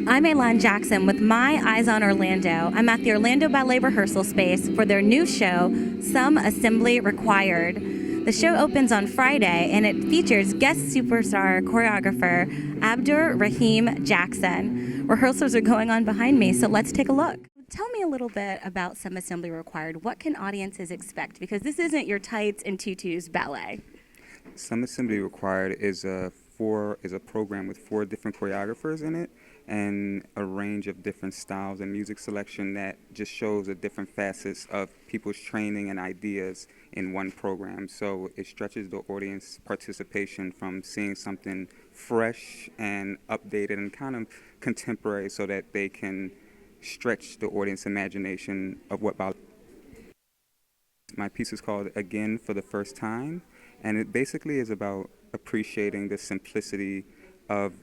I'm Elan Jackson with my eyes on Orlando. I'm at the Orlando Ballet rehearsal space for their new show, Some Assembly Required. The show opens on Friday and it features guest superstar choreographer Abdur-Rahim Jackson. Rehearsals are going on behind me, so let's take a look. Tell me a little bit about Some Assembly Required. What can audiences expect? Because this isn't your tights and tutus ballet. Some Assembly Required is a program with 4 different choreographers in it and a range of different styles and music selection that just shows the different facets of people's training and ideas in one program. So it stretches the audience participation from seeing something fresh and updated and kind of contemporary so that they can stretch the audience imagination of what ballet. My piece is called Again for the First Time, and it basically is about appreciating the simplicity of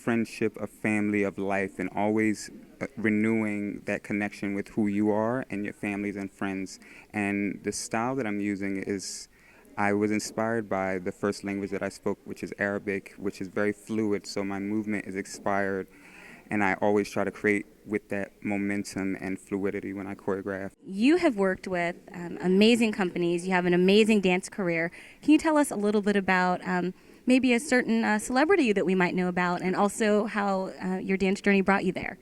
friendship, of family, of life, and always renewing that connection with who you are and your families and friends. And the style that I'm using is, I was inspired by the first language that I spoke, which is Arabic, which is very fluid, so my movement is inspired, and I always try to create with that momentum and fluidity when I choreograph. You have worked with amazing companies. You have an amazing dance career. Can you tell us a little bit about maybe a certain celebrity that we might know about, and also how your dance journey brought you there?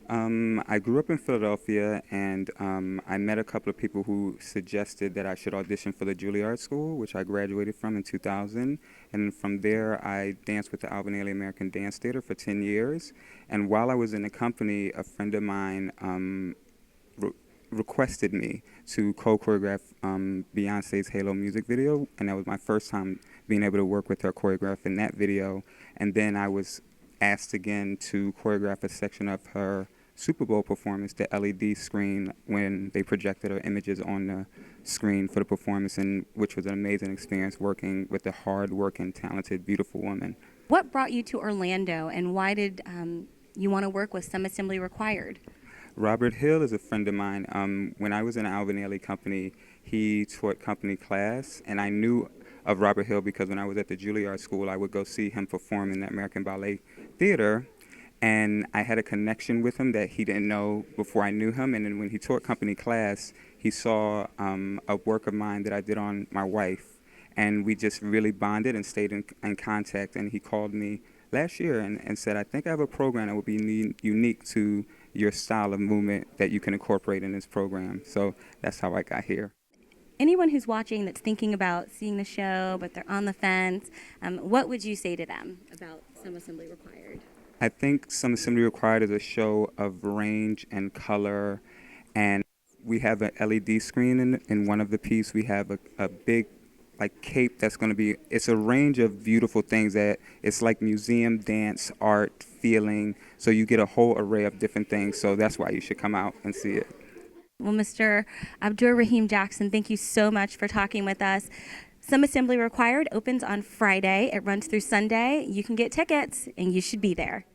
I grew up in Philadelphia, and I met a couple of people who suggested that I should audition for the Juilliard School, which I graduated from in 2000. And from there, I danced with the Alvin Ailey American Dance Theater for 10 years. And while I was in the company, a friend of mine requested me to co-choreograph Beyonce's Halo music video, and that was my first time being able to work with her choreographing that video. And then I was asked again to choreograph a section of her Super Bowl performance, the LED screen, when they projected her images on the screen for the performance, and which was an amazing experience working with a hard-working, talented, beautiful woman. What brought you to Orlando, and why did you want to work with Some Assembly Required? Robert Hill is a friend of mine. When I was in the Alvin Ailey company, he taught company class, and I knew of Robert Hill because when I was at the Juilliard School, I would go see him perform in the American Ballet Theater, and I had a connection with him that he didn't know before I knew him. And then when he taught company class, he saw a work of mine that I did on my wife, and we just really bonded and stayed in contact. And he called me last year and said, I think I have a program that will be unique to your style of movement that you can incorporate in this program. So that's how I got here. Anyone who's watching that's thinking about seeing the show, but they're on the fence, what would you say to them about Some Assembly Required? I think Some Assembly Required is a show of range and color, and we have an LED screen in one of the pieces. We have a big cape that's going to be, it's a range of beautiful things that it's like museum, dance, art, feeling, so you get a whole array of different things, so that's why you should come out and see it. Well, Mr. Abdur-Rahim Jackson, thank you so much for talking with us. Some Assembly Required opens on Friday. It runs through Sunday. You can get tickets, and you should be there.